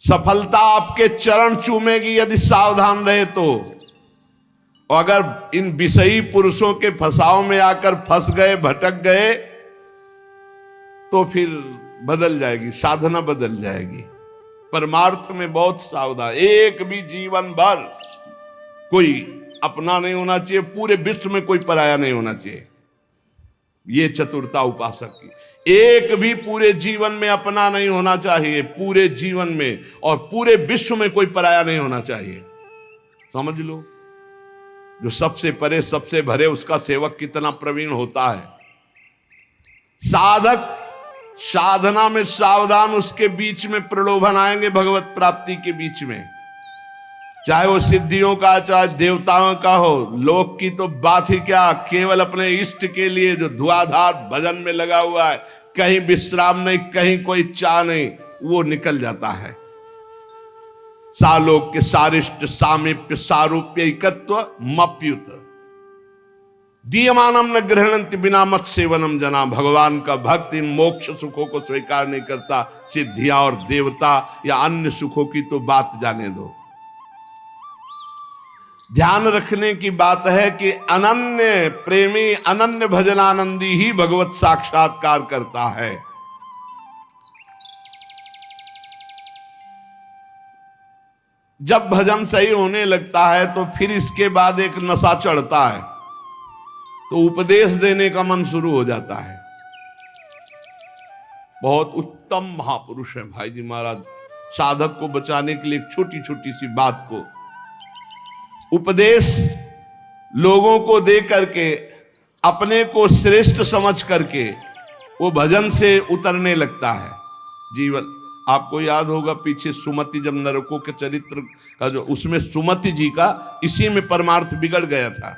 सफलता आपके चरण चूमेगी यदि सावधान रहे तो। और अगर इन विषयी पुरुषों के फंसाव में आकर फंस गए, भटक गए, तो फिर बदल जाएगी, साधना बदल जाएगी। परमार्थ में बहुत सावधान। एक भी जीवन भर कोई अपना नहीं होना चाहिए, पूरे विश्व में कोई पराया नहीं होना चाहिए। ये चतुरता उपासक की। एक भी पूरे जीवन में अपना नहीं होना चाहिए, पूरे जीवन में, और पूरे विश्व में कोई पराया नहीं होना चाहिए। समझ लो, जो सबसे परे सबसे भरे उसका सेवक कितना प्रवीण होता है। साधक साधना में सावधान, उसके बीच में प्रलोभन आएंगे भगवत प्राप्ति के बीच में, चाहे वो सिद्धियों का चाहे देवताओं का हो। लोक की तो बात ही क्या, केवल अपने इष्ट के लिए जो धुआंधार भजन में लगा हुआ है, कहीं विश्राम नहीं, कहीं कोई चाह नहीं, वो निकल जाता है। सालोक के सारिष्ट सामीप्य सारूप्य एकत्व मप्युत दीयमानम न गृहणंति बिना मत सेवनम जना। भगवान का भक्त इन मोक्ष सुखों को स्वीकार नहीं करता, सिद्धियां और देवता या अन्य सुखों की तो बात जाने दो। ध्यान रखने की बात है कि अनन्य प्रेमी, अनन्य भजनानंदी ही भगवत साक्षात्कार करता है। जब भजन सही होने लगता है तो फिर इसके बाद एक नशा चढ़ता है, तो उपदेश देने का मन शुरू हो जाता है। बहुत उत्तम महापुरुष है भाई जी महाराज। साधक को बचाने के लिए छोटी छोटी सी बात को उपदेश लोगों को दे करके, अपने को श्रेष्ठ समझ करके वो भजन से उतरने लगता है। जीवन आपको याद होगा पीछे सुमति, जब नरकों के चरित्र का जो, उसमें सुमति जी का इसी में परमार्थ बिगड़ गया था।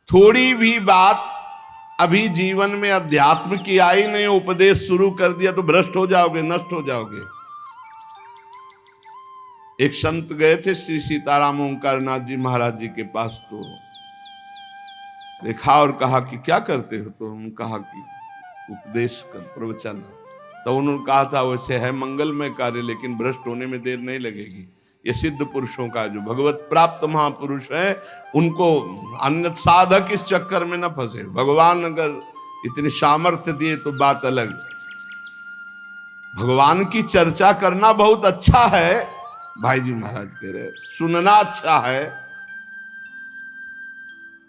थोड़ी भी बात अभी जीवन में अध्यात्म की आई नहीं, उपदेश शुरू कर दिया तो भ्रष्ट हो जाओगे, नष्ट हो जाओगे। एक संत गए थे श्री सीताराम ओंकारनाथ जी महाराज जी के पास, तो देखा और कहा कि क्या करते हो? तो हम कहा कि उपदेश कर, प्रवचन। तो उन्होंने कहा था वैसे है मंगलमय कार्य, लेकिन भ्रष्ट होने में देर नहीं लगेगी। ये सिद्ध पुरुषों का, जो भगवत प्राप्त महापुरुष है, उनको अन्य साधक इस चक्कर में न फंसे। भगवान अगर इतनी सामर्थ्य दिए तो बात अलग। भगवान की चर्चा करना बहुत अच्छा है, भाई जी महाराज कह रहे, सुनना अच्छा है,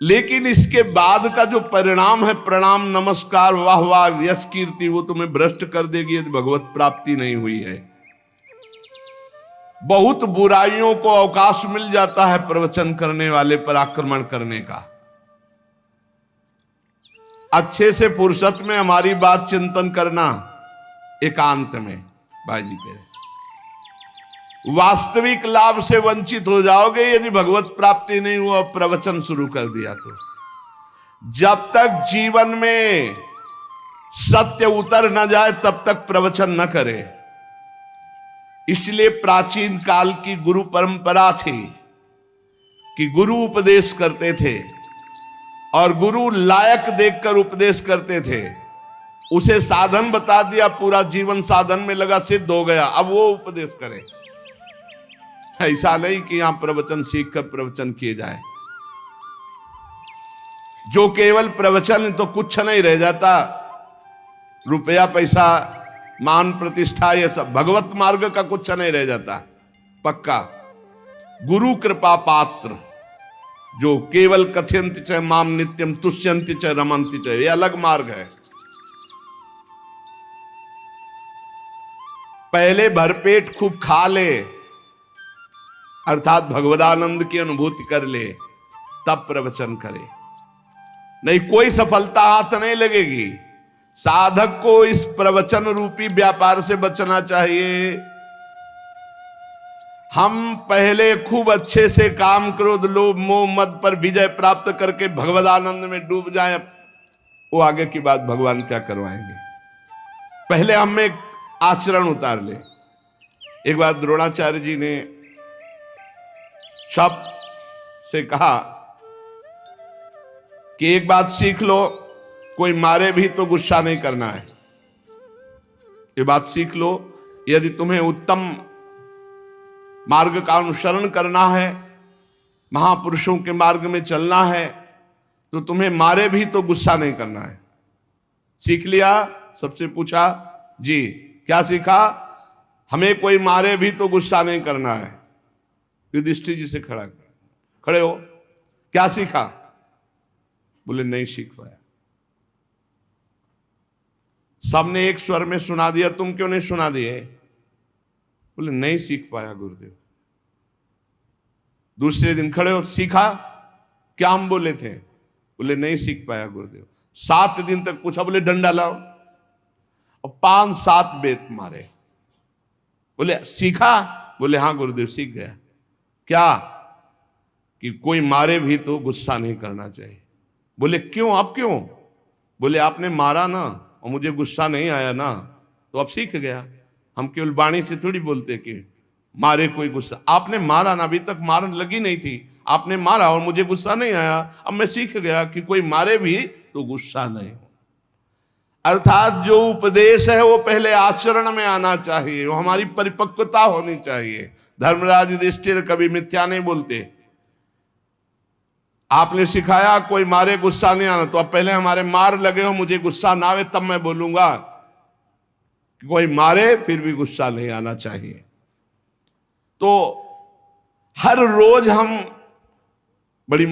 लेकिन इसके बाद का जो परिणाम है, प्रणाम नमस्कार वाह वाह यश कीर्ति, वो तुम्हें भ्रष्ट कर देगी यदि भगवत प्राप्ति नहीं हुई है। बहुत बुराइयों को अवकाश मिल जाता है प्रवचन करने वाले पर आक्रमण करने का। अच्छे से फुर्सत में हमारी बात चिंतन करना, एकांत में। भाई जी कह रहे वास्तविक लाभ से वंचित हो जाओगे यदि भगवत प्राप्ति नहीं हुआ, प्रवचन शुरू कर दिया तो। जब तक जीवन में सत्य उतर न जाए तब तक प्रवचन न करे। इसलिए प्राचीन काल की गुरु परंपरा थी कि गुरु उपदेश करते थे और गुरु लायक देखकर उपदेश करते थे। उसे साधन बता दिया, पूरा जीवन साधन में लगा, सिद्ध हो गया, अब वो उपदेश करे। ऐसा नहीं कि यहां प्रवचन सीख कर प्रवचन किए जाए। जो केवल प्रवचन तो कुछ नहीं रह जाता, रुपया पैसा मान प्रतिष्ठा ये सब, भगवत मार्ग का कुछ नहीं रह जाता पक्का। गुरु कृपा पात्र जो केवल कथयंति च माम नित्यम तुष्यंति च रमंति च, ये अलग मार्ग है। पहले भरपेट खूब खा ले, अर्थात भगवदानंद की अनुभूति कर ले, तब प्रवचन करे, नहीं कोई सफलता हाथ नहीं लगेगी। साधक को इस प्रवचन रूपी व्यापार से बचना चाहिए। हम पहले खूब अच्छे से काम, क्रोध लोभ मोह मद पर विजय प्राप्त करके भगवदानंद में डूब जाएं, वो आगे की बात भगवान क्या करवाएंगे। पहले हम में आचरण उतार ले। एक बार द्रोणाचार्य जी ने सब से कहा कि एक बात सीख लो, कोई मारे भी तो गुस्सा नहीं करना है। ये बात सीख लो यदि तुम्हें उत्तम मार्ग का अनुसरण करना है, महापुरुषों के मार्ग में चलना है, तो तुम्हें मारे भी तो गुस्सा नहीं करना है। सीख लिया? सबसे पूछा जी क्या सीखा? हमें कोई मारे भी तो गुस्सा नहीं करना है। युधिष्ठिर जी से खड़े हो, क्या सीखा? बोले नहीं सीख पाया। सबने एक स्वर में सुना दिया, तुम क्यों नहीं सुना दिए? बोले नहीं सीख पाया गुरुदेव। दूसरे दिन खड़े हो, सीखा? क्या हम बोले थे? बोले नहीं सीख पाया गुरुदेव। 7 दिन तक पूछा, बोले डंडा लाओ, और 5-7 बेत मारे। बोले सीखा? बोले हाँ गुरुदेव सीख गया। क्या? कि कोई मारे भी तो गुस्सा नहीं करना चाहिए। बोले क्यों? अब क्यों? बोले आपने मारा ना और मुझे गुस्सा नहीं आया ना, तो अब सीख गया। हम केवल वाणी से थोड़ी बोलते कि मारे कोई गुस्सा। आपने मारा ना, अभी तक मारन लगी नहीं थी, आपने मारा और मुझे गुस्सा नहीं आया, अब मैं सीख गया कि कोई मारे भी तो गुस्सा नहीं हो। अर्थात जो उपदेश है वो पहले आचरण में आना चाहिए, वो हमारी परिपक्वता होनी चाहिए। धर्मराज युधिष्ठिर कभी मिथ्या नहीं बोलते। आपने सिखाया कोई मारे गुस्सा नहीं आना, तो अब पहले हमारे मार लगे हो, मुझे गुस्सा ना आवे तब मैं बोलूंगा। कोई मारे फिर भी गुस्सा नहीं आना चाहिए। तो हर रोज हम बड़ी